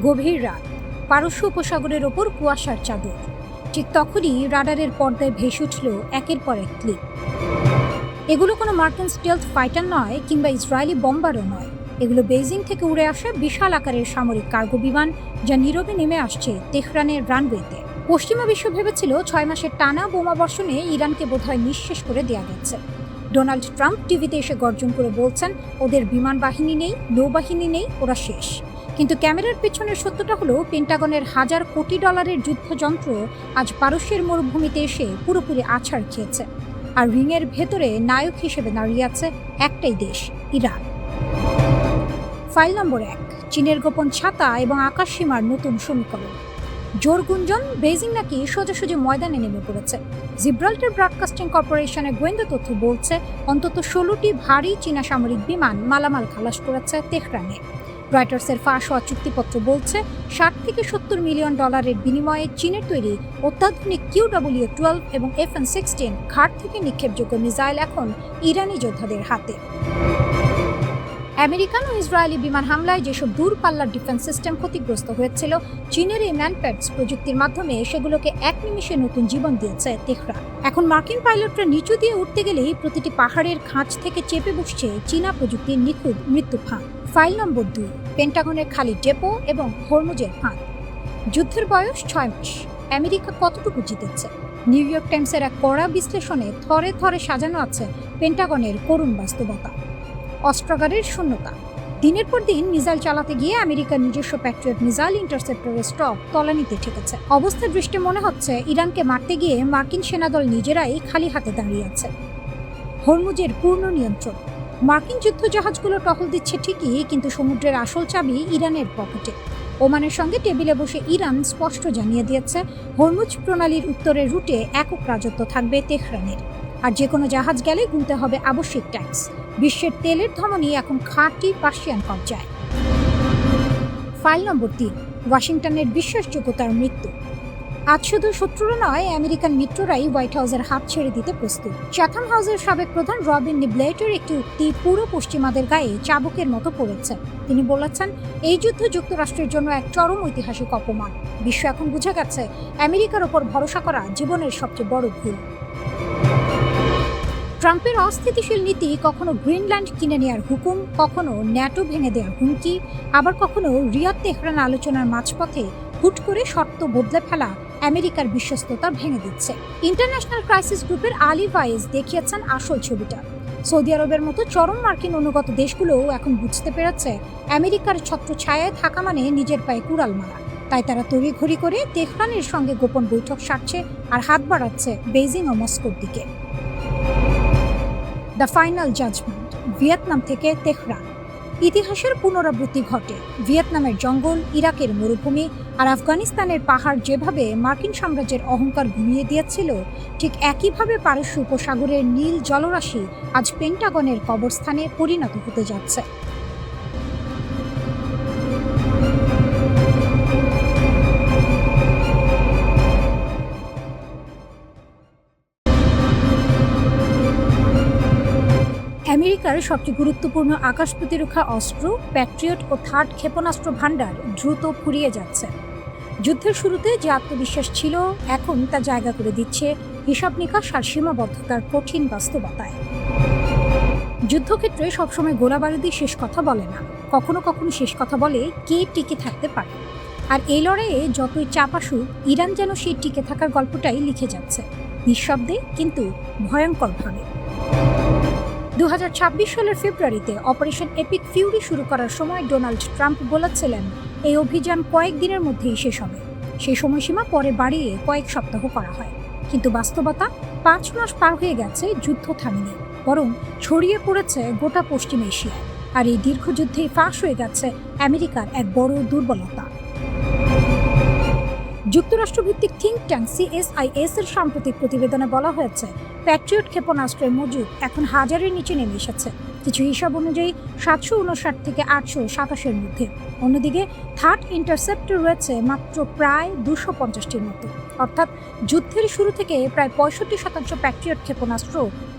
গভীর রাত, পারস্য উপসাগরের ওপর কুয়াশার চাদর। ঠিক তখনই রাডারের পর্দায় ভেসে উঠল একের পর এক ক্লিপ। এগুলো কোনো মার্কিন স্টেলথ ফাইটার নয় কিংবা ইসরায়েলি বম্বারও নয়। এগুলো বেইজিং থেকে উড়ে আসা বিশাল আকারের সামরিক কার্গো বিমান, যা নীরবে নেমে আসছে তেহরানের রানওয়েতে। পশ্চিমা বিশ্ব ভেবেছিল 6 মাসের টানা বোমাবর্ষণে ইরানকে বোধহয় নিঃশেষ করে দেওয়া গেছে। ডোনাল্ড ট্রাম্প টিভিতে এসে গর্জন করে বলছেন, ওদের বিমান বাহিনী নেই, নৌবাহিনী নেই, ওরা শেষ। কিন্তু ক্যামেরার পেছনের সত্যটা হলো পেন্টাগনের হাজার কোটি ডলারের যুদ্ধযন্ত্র আজ পারস্যের মরুভূমিতে এসে পুরোপুরি আছাড় খেয়েছে। আর রিংয়ের ভেতরে নায়ক হিসেবে দাঁড়িয়ে আছে একটাই দেশ, ইরান। ফাইল নম্বর 1, চীনের গোপন ছাতা এবং আকাশ সীমার নতুন সমীকরণ। জোর গুঞ্জন, বেইজিং নাকি সোজাসুজি ময়দানে নেমে পড়েছে। জিব্রাল্টার ব্রডকাস্টিং কর্পোরেশনের গোয়েন্দা তথ্য বলছে অন্তত 16টি ভারী চীনা সামরিক বিমান মালামাল খালাস করেছে তেহরানে। রয়টার্সের ফাঁস হওয়া চুক্তিপত্র বলছে 60 থেকে 70 মিলিয়ন ডলারের বিনিময়ে চীনের তৈরি অত্যাধুনিক QW-12 এবং FN-16 ঘাট থেকে নিক্ষেপযোগ্য মিসাইল এখন ইরানি যোদ্ধাদের হাতে। আমেরিকান ও ইসরায়েলি বিমান হামলায় যেসব দূরপাল্লার ডিফেন্স সিস্টেম ক্ষতিগ্রস্ত হয়েছিল, চীনের এই ম্যানপ্যাডস প্রযুক্তির মাধ্যমে সেগুলোকে এক নিমিষে নতুন জীবন দিয়েছে তেহরান। এখন মার্কিন পাইলটরা নিচু দিয়ে উঠতে গেলেই প্রতিটি পাহাড়ের খাঁজ থেকে চেপে বসছে চীনা প্রযুক্তির নিখুঁত মৃত্যু ফাঁদ। ফাইল নম্বর 2, পেন্টাগনের খালি ডেপো এবং হরমুজের ফাঁদ। যুদ্ধের বয়স 6 মাস। আমেরিকা কতটুকু জিতেছে? নিউ ইয়র্ক টাইমসের এক কড়া বিশ্লেষণে থরে থরে সাজানো আছে পেন্টাগনের করুণ বাস্তবতা। অস্ত্রাগারের শূন্যতা। দিনের পর দিন মিসাইল চালাতে গিয়ে আমেরিকার নিজস্ব প্যাট্রিয়ট মিসাইল ইন্টারসেপ্টরের স্টক তলানিতে ঠেকেছে। অবস্থা দৃষ্টে মনে হচ্ছে ইরানকে মারতে গিয়ে মার্কিন সেনাদল নিজেরাই খালি হাতে দাঁড়িয়ে আছে। হরমুজের পূর্ণ নিয়ন্ত্রণ। মার্কিন যুদ্ধজাহাজগুলো টহল দিচ্ছে ঠিকই, কিন্তু সমুদ্রের আসল চাবি ইরানের পকেটে। ওমানের সঙ্গে টেবিলে বসে ইরান স্পষ্ট জানিয়ে দিয়েছে হরমুজ প্রণালীর উত্তরের রুটে একক রাজত্ব থাকবে তেহরানের, আর যে কোনো জাহাজ গেলে গুনতে হবে আবশ্যিক ট্যাক্স। বিশ্বের তেলের ধমনী এখন খাঁটি পার্সিয়ান কবজায়। ফাইল নম্বর 3, ওয়াশিংটনের বিশ্বাসযোগ্যতার মৃত্যু। আজ শুধু শত্রুরা নয়, আমেরিকান মিত্ররাই হোয়াইট হাউসের হাত ছেড়ে দিতে প্রস্তুত। চ্যাথাম হাউসের সাবেক প্রধান রবিন নিবলেটের একটি উক্তি পুরো পশ্চিমাদের গায়ে চাবুকের মতো পড়েছে। তিনি বলেছেন, এই যুদ্ধ যুক্তরাষ্ট্রের জন্য এক চরম ঐতিহাসিক অপমান। বিশ্ব এখন বুঝে গেছে আমেরিকার ওপর ভরসা করা জীবনের সবচেয়ে বড় ভুল। ট্রাম্পের অস্থিতিশীল নীতি কখনো গ্রিনল্যান্ড কিনে নেওয়ার হুকুম, কখনো ন্যাটো ভেঙে দেওয়ার হুমকি, আবার কখনো রিয়াদ তেহরান আলোচনার মাঝপথে হুট করে শর্ত বদলে ফেলা আমেরিকার বিশ্বস্ততা ভেঙে দিচ্ছে। ইন্টারন্যাশনাল ক্রাইসিস গ্রুপের আলী ভাইজ দেখিয়েছেন আসল ছবিটা। সৌদি আরবের মতো চরম মার্কিন অনুগত দেশগুলোও এখন বুঝতে পেরেছে আমেরিকার ছত্রছায়ায় থাকা মানে নিজের পায়ে কুড়াল মারা। তাই তারা তড়িঘড়ি করে তেহরানের সঙ্গে গোপন বৈঠক সারছে আর হাত বাড়াচ্ছে বেইজিং ও মস্কোর দিকে। দ্য ফাইনাল জাজমেন্ট, ভিয়েতনাম থেকে তেহরান। ইতিহাসের পুনরাবৃত্তি ঘটে। ভিয়েতনামের জঙ্গল, ইরাকের মরুভূমি আর আফগানিস্তানের পাহাড় যেভাবে মার্কিন সাম্রাজ্যের অহংকার ঘুমিয়ে দিয়েছিল, ঠিক একইভাবে পারস্য উপসাগরের নীল জলরাশি আজ পেন্টাগনের কবরস্থানে পরিণত হতে যাচ্ছে। আমেরিকার সবচেয়ে গুরুত্বপূর্ণ আকাশ প্রতিরক্ষা অস্ত্র প্যাট্রিয়ট ও থার্ড ক্ষেপণাস্ত্র ভাণ্ডার দ্রুত ফুরিয়ে যাচ্ছে। যুদ্ধের শুরুতে যে আত্মবিশ্বাস ছিল, এখন তা জায়গা করে দিচ্ছে হিসাব নিকাশ আর সীমাবদ্ধতার কঠিন বাস্তবতায়। যুদ্ধক্ষেত্রে সবসময় গোলাবারুদি শেষ কথা বলে না, কখনো কখনো শেষ কথা বলে কে টিকে থাকতে পারে। আর এই লড়াইয়ে যতই চাপ আসুক, ইরান যেন সেই টিকে থাকার গল্পটাই লিখে যাচ্ছে, নিঃশব্দে কিন্তু ভয়ঙ্করভাবে। 2026 সালের ফেব্রুয়ারিতে অপারেশন এপিক ফিউরি শুরু করার সময় ডোনাল্ড ট্রাম্প বলেছিলেন এই অভিযান কয়েকদিনের মধ্যেই শেষ হবে। সেই সময়সীমা পরে বাড়িয়ে কয়েক সপ্তাহ করা হয়, কিন্তু বাস্তবতা 5 মাস পার হয়ে গেছে, যুদ্ধ থামেনি, বরং ছড়িয়ে পড়েছে গোটা পশ্চিম এশিয়ায়। আর এই দীর্ঘ যুদ্ধেই ফাঁস হয়ে গেছে আমেরিকার এক বড় দুর্বলতা। যুক্তরাষ্ট্রভিত্তিক থিঙ্ক ট্যাঙ্ক CSIS এর সাম্প্রতিক প্রতিবেদনে বলা হয়েছে, প্যাট্রিয়ট ক্ষেপণাস্ত্রের মজুদ এখন 1000-এর নিচে নেমে এসেছে, কিছু হিসাব অনুযায়ী 759 থেকে 827-এর মধ্যে। অন্যদিকে থার্ড ইন্টারসেপ্টর রয়েছে মাত্র প্রায় 250-টির মতো। অর্থাৎ যুদ্ধের শুরু থেকে প্রায় 65% প্যাট্রিয়ট ক্ষেপণাস্ত্র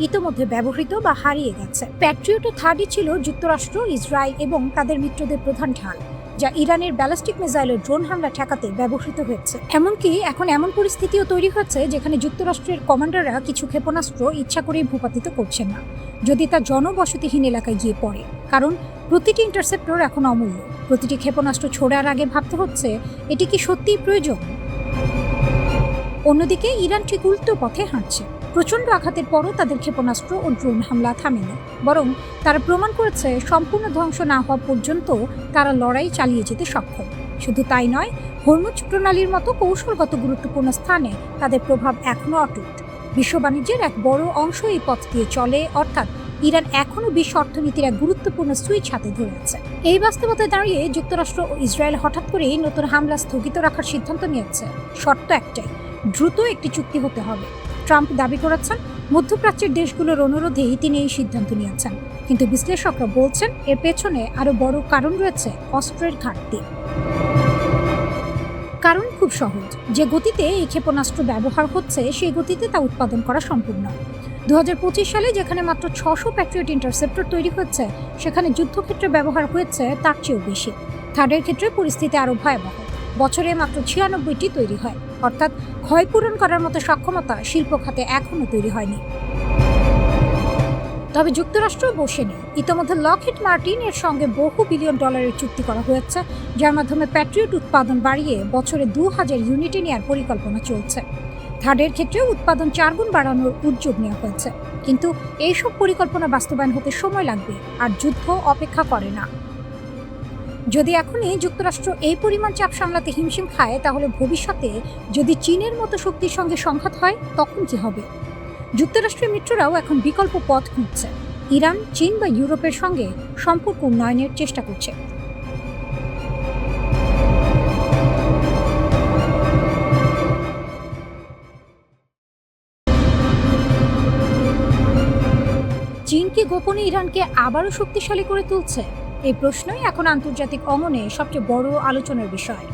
ইতোমধ্যে ব্যবহৃত বা হারিয়ে গেছে। প্যাট্রিয়ট ও থার্ডই ছিল যুক্তরাষ্ট্র, ইসরায়েল এবং তাদের মিত্রদের প্রধান ঢাল, যা ইরানের ব্যালিস্টিক মিসাইলের ড্রোন হামলা ঠেকাতে ব্যবহৃত হয়েছে। এমনকি এখন এমন পরিস্থিতিও তৈরি হচ্ছে যেখানে যুক্তরাষ্ট্রের কমান্ডাররা কিছু ক্ষেপণাস্ত্র ইচ্ছা করেই ভূপাতিত করছেন না, যদি তা জনবসতিহীন এলাকায় গিয়ে পড়ে। কারণ প্রতিটি ইন্টারসেপ্টর এখন অমূল্য। প্রতিটি ক্ষেপণাস্ত্র ছোড়ার আগে ভাবতে হচ্ছে এটি কি সত্যিই প্রয়োজন। অন্যদিকে ইরান ঠিক উল্টো পথে হাঁটছে। প্রচণ্ড আঘাতের পরও তাদের ক্ষেপণাস্ত্র ও ড্রোন হামলা থামেনি, বরং তারা প্রমাণ করেছে সম্পূর্ণ ধ্বংস না হওয়া পর্যন্ত তারা লড়াই চালিয়ে যেতে সক্ষম। শুধু তাই নয়, হরমুজ প্রণালীর মতো কৌশলগত গুরুত্বপূর্ণ স্থানে তাদের প্রভাব এখনও অটুট। বিশ্ব বাণিজ্যের এক বড় অংশ এই পথ দিয়ে চলে, অর্থাৎ ইরান এখনও বিশ্ব অর্থনীতির এক গুরুত্বপূর্ণ সুইচ হাতে ধরে আছে। এই বাস্তবতায় দাঁড়িয়ে যুক্তরাষ্ট্র ও ইসরায়েল হঠাৎ করেই নতুন হামলা স্থগিত রাখার সিদ্ধান্ত নিয়েছে। শর্ত একটাই, দ্রুত একটি চুক্তি হতে হবে। ট্রাম্প দাবি করেছেন মধ্যপ্রাচ্যের দেশগুলোর অনুরোধেই তিনি এই সিদ্ধান্ত নিয়েছেন, কিন্তু বিশ্লেষকরা বলছেন এর পেছনে আরও বড় কারণ রয়েছে, অস্ত্রের ঘাটতি। কারণ খুব সহজ, যে গতিতে এই ক্ষেপণাস্ত্র ব্যবহার হচ্ছে সেই গতিতে তা উৎপাদন করা সম্ভব নয়। 2025 সালে যেখানে মাত্র 600 প্যাট্রিয়ট ইন্টারসেপ্টর তৈরি হচ্ছে, সেখানে যুদ্ধক্ষেত্রে ব্যবহার হয়েছে তার চেয়েও বেশি। থার্ডের ক্ষেত্রে পরিস্থিতি আরও ভয়াবহ, বছরে মাত্র 96টি তৈরি হয়, অর্থাৎ ক্ষয়পূরণ করার মতো সক্ষমতা শিল্প খাতে এখনও তৈরি হয়নি। তবে যুক্তরাষ্ট্র বসে নেই। ইতোমধ্যে লকহিড মার্টিন এর সঙ্গে বহু বিলিয়ন ডলারের চুক্তি করা হয়েছে, যার মাধ্যমে প্যাট্রিয়ট উৎপাদন বাড়িয়ে বছরে 2000 ইউনিটে নেওয়ার পরিকল্পনা চলছে। থার্ডের ক্ষেত্রে উৎপাদন 4 গুণ বাড়ানোর উদ্যোগ নেওয়া হয়েছে, কিন্তু এইসব পরিকল্পনা বাস্তবায়ন হতে সময় লাগবে, আর যুদ্ধ অপেক্ষা করে না। যদি এখনই যুক্তরাষ্ট্র এই পরিমাণ চাপ সামলাতে হিমশিম খায়, তাহলে ভবিষ্যতে যদি চীনের মতো শক্তির সঙ্গে সংঘাত হয়, তখন কি হবে? যুক্তরাষ্ট্রের মিত্ররাও এখন বিকল্প পথ খুঁজছে। ইরান, চীন বা ইউরোপের সঙ্গে সম্পর্ক উন্নয়নের চেষ্টা করছে। গোপনে ইরানকে আবারও শক্তিশালী করে তুলছে? এই প্রশ্নই এখন আন্তর্জাতিক অঙ্গনে সবচেয়ে বড় আলোচনার বিষয়।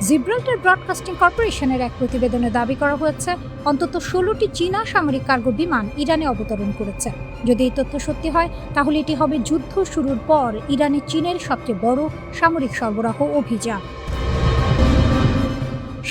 জিব্রাল্টার ব্রডকাস্টিং কর্পোরেশনের এক প্রতিবেদনে দাবি করা হয়েছে অন্তত 16টি চীনা সামরিক কার্গো বিমান ইরানে অবতরণ করেছে। যদি এই তথ্য সত্যি হয়, তাহলে এটি হবে যুদ্ধ শুরুর পর ইরানে চীনের সবচেয়ে বড় সামরিক সরবরাহ অভিযান।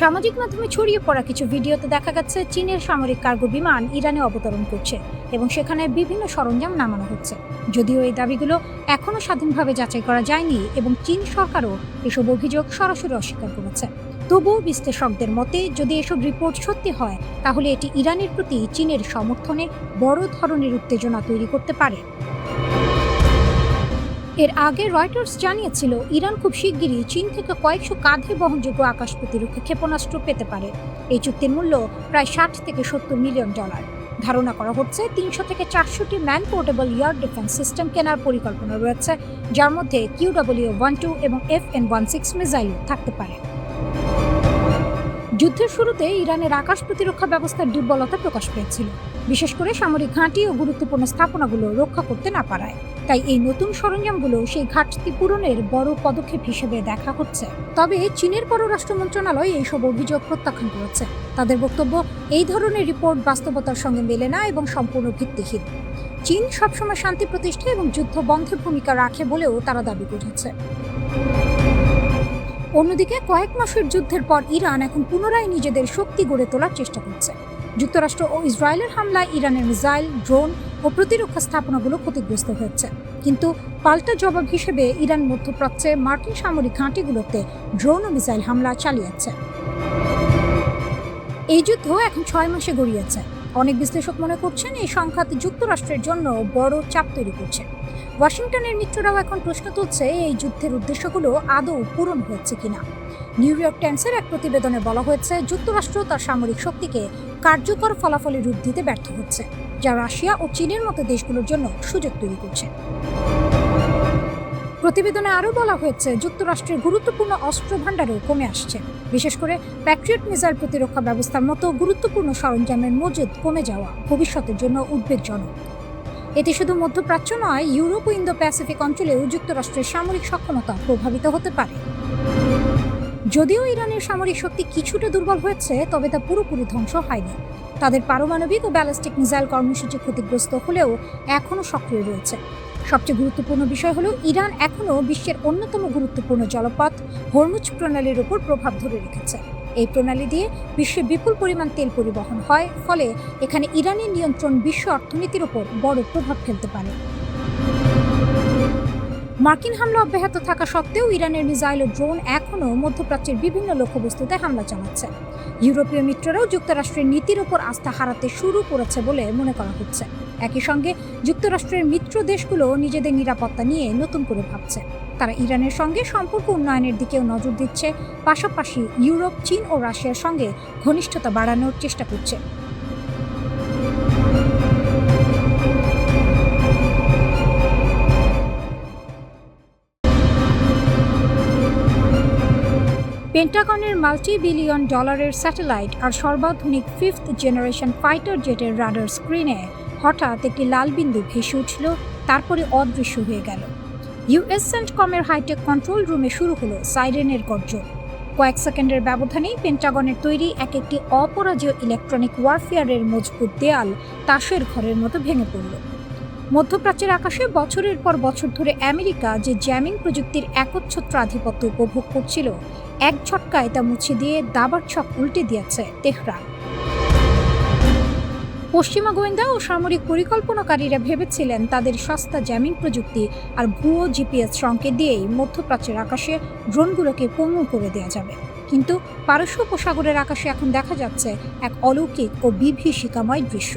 সামাজিক মাধ্যমে ছড়িয়ে পড়া কিছু ভিডিওতে দেখা গেছে চীনের সামরিক কার্গো বিমান ইরানে অবতরণ করছে এবং সেখানে বিভিন্ন সরঞ্জাম নামানো হচ্ছে। যদিও এই দাবিগুলো এখনও স্বাধীনভাবে যাচাই করা যায়নি এবং চীন সরকারও এসব অভিযোগ সরাসরি অস্বীকার করেছে। তবুও বিশ্লেষকদের মতে, যদি এসব রিপোর্ট সত্যি হয়, তাহলে এটি ইরানের প্রতি চীনের সমর্থনে বড় ধরনের উত্তেজনা তৈরি করতে পারে। এর আগে রয়টার্স জানিয়েছিল ইরান খুব শিগগিরই চীন থেকে কয়েকশো কাঁধে বহনযোগ্য আকাশ প্রতিরক্ষা ক্ষেপণাস্ত্র পেতে পারে। এই চুক্তির মূল্য প্রায় $60 থেকে $70 মিলিয়ন। ধারণা করা হচ্ছে 300 থেকে 400টি man portable air defence system কেনার পরিকল্পনা রয়েছে, যার মধ্যে QW-12 এবং FN-16 মিসাইলও থাকতে পারে। যুদ্ধের শুরুতে ইরানের আকাশ প্রতিরক্ষা ব্যবস্থার দুর্বলতা প্রকাশ পেয়েছিল, বিশেষ করে সামরিক ঘাঁটি ও গুরুত্বপূর্ণ স্থাপনাগুলো রক্ষা করতে না পারায়। তাই এই নতুন সরঞ্জামগুলো সেই ঘাটতি পূরণের বড় পদক্ষেপ হিসেবে দেখা হচ্ছে। তবে চীনের পররাষ্ট্র মন্ত্রণালয় এইসব অভিযোগ প্রত্যাখ্যান করেছে। তাদের বক্তব্য, এই ধরনের রিপোর্ট বাস্তবতার সঙ্গে মেলে না এবং সম্পূর্ণ ভিত্তিহীন। চীন সবসময় শান্তি প্রতিষ্ঠা এবং যুদ্ধ বন্ধে ভূমিকা রাখে বলেও তারা দাবি করেছে। অন্যদিকে কয়েক মাসের যুদ্ধের পর ইরান এখন পুনরায় নিজেদের শক্তি গড়ে তোলার চেষ্টা করছে। যুক্তরাষ্ট্র ও ইসরায়েলের হামলায় ইরানের মিসাইল, ড্রোন ও প্রতিরক্ষা স্থাপনাগুলো ক্ষতিগ্রস্ত হয়েছে। কিন্তু পাল্টা জবাব হিসেবে ইরান মধ্যপ্রাচ্যে মার্কিন সামরিক ঘাঁটিগুলোতে ড্রোন ও মিসাইল হামলা চালিয়েছে। এই যুদ্ধ এখন 6 মাসে গড়িয়েছে। অনেক বিশ্লেষক মনে করছেন এই সংঘাত যুক্তরাষ্ট্রের জন্য বড় চাপ তৈরি করছে। ওয়াশিংটনের মিত্ররাও এখন প্রশ্ন তুলছে, এই যুদ্ধের উদ্দেশ্যগুলো আদৌ পূরণ হচ্ছে কিনা। নিউ ইয়র্ক টাইমসের এক প্রতিবেদনে বলা হয়েছে, যুক্তরাষ্ট্র তার সামরিক শক্তিকে কার্যকর ফলাফলে রূপ দিতে ব্যর্থ হচ্ছে, যা রাশিয়া ও চীনের মতো দেশগুলোর জন্য সুযোগ তৈরি করছে। প্রতিবেদনে আরও বলা হয়েছে, যুক্তরাষ্ট্রের গুরুত্বপূর্ণ অস্ত্র ভাণ্ডারও কমে আসছে, বিশেষ করে প্যাট্রিয়ট মিসাইল প্রতিরক্ষা ব্যবস্থার মতো গুরুত্বপূর্ণ সরঞ্জামের মজুদ কমে যাওয়া ভবিষ্যতের জন্য উদ্বেগজনক। এতে শুধু মধ্যপ্রাচ্য নয়, ইউরোপ ও ইন্দো প্যাসিফিক অঞ্চলেও যুক্তরাষ্ট্রের সামরিক সক্ষমতা প্রভাবিত হতে পারে। যদিও ইরানের সামরিক শক্তি কিছুটা দুর্বল হয়েছে, তবে তা পুরোপুরি ধ্বংস হয়নি। তাদের পারমাণবিক ও ব্যালিস্টিক মিসাইল কর্মসূচি ক্ষতিগ্রস্ত হলেও এখনও সক্রিয় রয়েছে। সবচেয়ে গুরুত্বপূর্ণ বিষয় হলো, ইরান এখনও বিশ্বের অন্যতম গুরুত্বপূর্ণ জলপথ হরমুজ প্রণালীর উপর প্রভাব ধরে রেখেছে। এই প্রণালী দিয়ে বিশ্বে বিপুল পরিমাণ তেল পরিবহন হয়, ফলে এখানে ইরানের নিয়ন্ত্রণ বিশ্ব অর্থনীতির উপর বড় প্রভাব ফেলতে পারে। মার্কিন হামলা অব্যাহত থাকা সত্ত্বেও ইরানের মিসাইল ও ড্রোন এখনও মধ্যপ্রাচ্যের বিভিন্ন লক্ষ্যবস্তুতে হামলা চালাচ্ছে। ইউরোপীয় মিত্ররাও যুক্তরাষ্ট্রের নীতির উপর আস্থা হারাতে শুরু করেছে বলে মনে করা হচ্ছে। একই সঙ্গে যুক্তরাষ্ট্রের মিত্র দেশগুলো নিজেদের নিরাপত্তা নিয়ে নতুন করে ভাবছে। তারা ইরানের সঙ্গে সম্পর্ক উন্নয়নের দিকেও নজর দিচ্ছে, পাশাপাশি ইউরোপ, চীন ও রাশিয়ার সঙ্গে ঘনিষ্ঠতা বাড়ানোর চেষ্টা করছে। পেন্টাগনের $multi-billion স্যাটেলাইট আর সর্বাধুনিক 5th জেনারেশন ফাইটার জেটের রাডার স্ক্রিনে হঠাৎ একটি লাল বিন্দু ভেসে উঠল, তারপরে অদৃশ্য হয়ে গেল। ইউএস সেন্টকমের হাইটেক কন্ট্রোল রুমে শুরু হলো সাইরেনের গর্জন। কয়েক সেকেন্ডের ব্যবধানেই পেন্টাগনের তৈরি একটি অপরাজেয় ইলেকট্রনিক ওয়ারফেয়ারের মজবুত দেয়াল তাসের ঘরের মতো ভেঙে পড়ল। মধ্যপ্রাচ্যের আকাশে বছরের পর বছর ধরে আমেরিকা যে জ্যামিং প্রযুক্তির একচ্ছত্র আধিপত্য উপভোগ করছিল, এক ঝটকায় তা মুছে দিয়ে দাবার ছক উল্টে দিয়েছে তেহরান। পশ্চিমা গোয়েন্দা ও সামরিক পরিকল্পনাকারীরা ভেবেছিলেন তাদের সস্তা জ্যামিং প্রযুক্তি আর ভুয়ো জিপিএস সংকেত দিয়েই মধ্যপ্রাচ্যের আকাশে ড্রোনগুলোকে পঙ্গু করে দেওয়া যাবে। কিন্তু পারস্য উপসাগরের আকাশে এখন দেখা যাচ্ছে এক অলৌকিক ও বিভীষিকাময় দৃশ্য।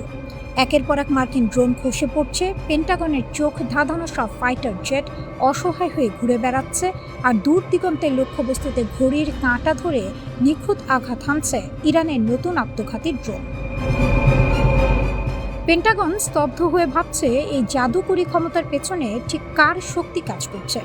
একের পর এক মার্কিন ড্রোন খসে পড়ছে, পেন্টাগনের চোখ ধাঁধানো সব ফাইটার জেট অসহায় হয়ে ঘুরে বেড়াচ্ছে, আর দূর দিগন্তের লক্ষ্যবস্তুতে ঘড়ির কাঁটা ধরে নিখুঁত আঘাত হানছে ইরানের নতুন আত্মঘাতী ড্রোন। পেন্টাগন স্তব্ধ হয়ে ভাবছে, এই জাদুকরী ক্ষমতার পেছনে ঠিক কার শক্তি কাজ করছে।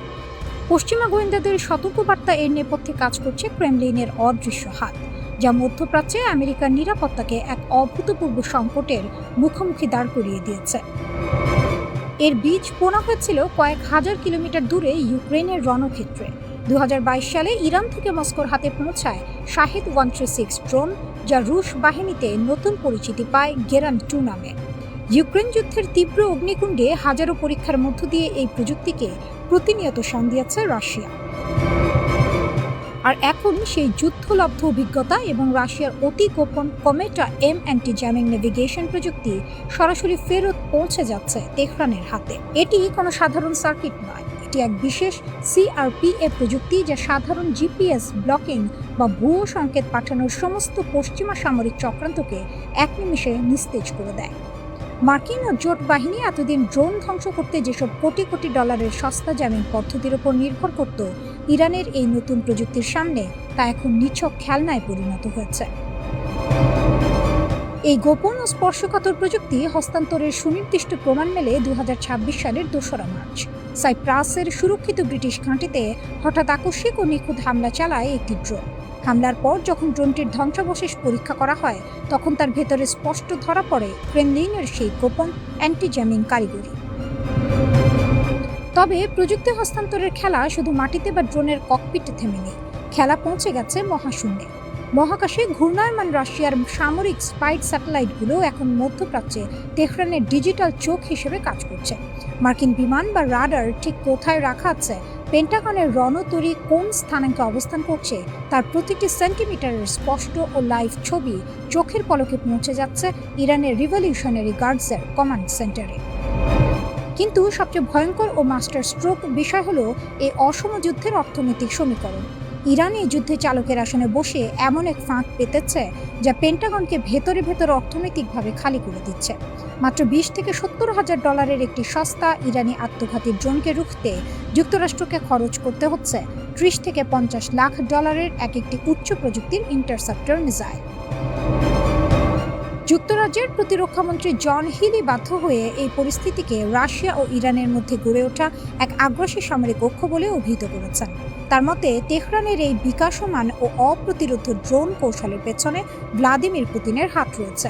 পশ্চিমা গোয়েন্দাদের সতর্কবার্তা এর নেপথ্যে কাজ করছে ক্রেমলিনের অদৃশ্য হাত, যা মধ্যপ্রাচ্যে আমেরিকার নিরাপত্তাকে এক অভূতপূর্ব সংকটের মুখোমুখি দাঁড় করিয়ে দিয়েছে। এর বীজ বোনা হয়েছিল কয়েক হাজার কিলোমিটার দূরে ইউক্রেনের রণক্ষেত্রে। 2022 সালে ইরান থেকে মস্কোর হাতে পৌঁছায় শাহিদ 136 ড্রোন, যা রুশ বাহিনীতে নতুন পরিচিতি পায় গেরান 2 নামে। ইউক্রেন যুদ্ধের তীব্র অগ্নিকুণ্ডে হাজারো পরীক্ষার মধ্য দিয়ে এই প্রযুক্তিকে প্রতিনিয়ত শান দিয়েছে রাশিয়া। আর এখন সেই যুদ্ধলব্ধ অভিজ্ঞতা এবং রাশিয়ার অতি গোপন কমেটা এম অ্যান্টি জ্যামিং নেভিগেশন প্রযুক্তি সরাসরি ফেরত পৌঁছে যাচ্ছে তেহরানের হাতে। এটি কোনো সাধারণ সার্কিট নয়, এটি এক বিশেষ CRPA প্রযুক্তি, যা সাধারণ GPS ব্লকিং বা ভুয়ো সংকেত পাঠানোর সমস্ত পশ্চিমা সামরিক চক্রান্তকে এক নিমিষে নিস্তেজ করে দেয়। মার্কিন ও জোট বাহিনী এতদিন ড্রোন ধ্বংস করতে যেসব কোটি কোটি ডলারের সস্তা জ্যামিং পদ্ধতির উপর নির্ভর করত, ইরানের এই নতুন প্রযুক্তির সামনে তা এখন নিছক খেলনায় পরিণত হয়েছে। এই গোপন ও স্পর্শকাতর প্রযুক্তি হস্তান্তরের সুনির্দিষ্ট প্রমাণ মেলে 2026 সালের 2 মার্চ। সাইপ্রাসের সুরক্ষিত ব্রিটিশ ঘাঁটিতে হঠাৎ আকস্মিক ও নিখুঁত হামলা চালায় একটি ড্রোন। হামলার পর যখন ড্রোনটির ধ্বংসাবশেষ পরীক্ষা করা হয়, তখন তার ভেতরে স্পষ্ট ধরা পড়ে ক্রেমলিনের সেই গোপন অ্যান্টি জ্যামিং কারিগরি। তবে প্রযুক্তি হস্তান্তরের খেলা শুধু মাটিতে বা ড্রোনের ককপিটে থেমে নেই, খেলা পৌঁছে গেছে মহাশূন্যে। মহাকাশে ঘূর্ণায়মান রাশিয়ার সামরিক স্পাইড স্যাটেলাইটগুলো এখন মধ্যপ্রাচ্যে তেহরানের ডিজিটাল চোখ হিসেবে কাজ করছে। মার্কিন বিমান বা রাডার ঠিক কোথায় রাখা আছে, পেন্টাগনের রণতরী কোন স্থানাঙ্কে অবস্থান করছে, তার প্রতিটি সেন্টিমিটারের স্পষ্ট ও লাইভ ছবি চোখের পলকে পৌঁছে যাচ্ছে ইরানের রিভলিউশনারি গার্ডসের কমান্ড সেন্টারে। কিন্তু সবচেয়ে ভয়ঙ্কর ও মাস্টার স্ট্রোক বিষয় হলো এই অসম যুদ্ধের অর্থনৈতিক সমীকরণ। ইরান এই যুদ্ধে চালকের আসনে বসে এমন এক ফাঁক পেতেছে, যা পেন্টাগনকে ভেতরে ভেতরে অর্থনৈতিকভাবে খালি করে দিচ্ছে। মাত্র 20 থেকে 70 হাজার ডলারের একটি সস্তা ইরানি আত্মঘাতী ড্রোনকে রুখতে যুক্তরাষ্ট্রকে খরচ করতে হচ্ছে 30 থেকে 50 লাখ ডলারের একটি উচ্চ প্রযুক্তির ইন্টারসেপ্টর মিসাইল। যুক্তরাজ্যের প্রতিরক্ষামন্ত্রী জন হিলি বাধ্য হয়ে এই পরিস্থিতিকে রাশিয়া ও ইরানের মধ্যে গড়ে ওঠা এক আগ্রাসী সামরিক ঐক্য বলে অভিহিত করেছেন। তার মতে, তেহরানের এই বিকাশমান ও অপ্রতিরোধ্য ড্রোন কৌশলের পেছনে ভ্লাদিমির পুতিনের হাত রয়েছে।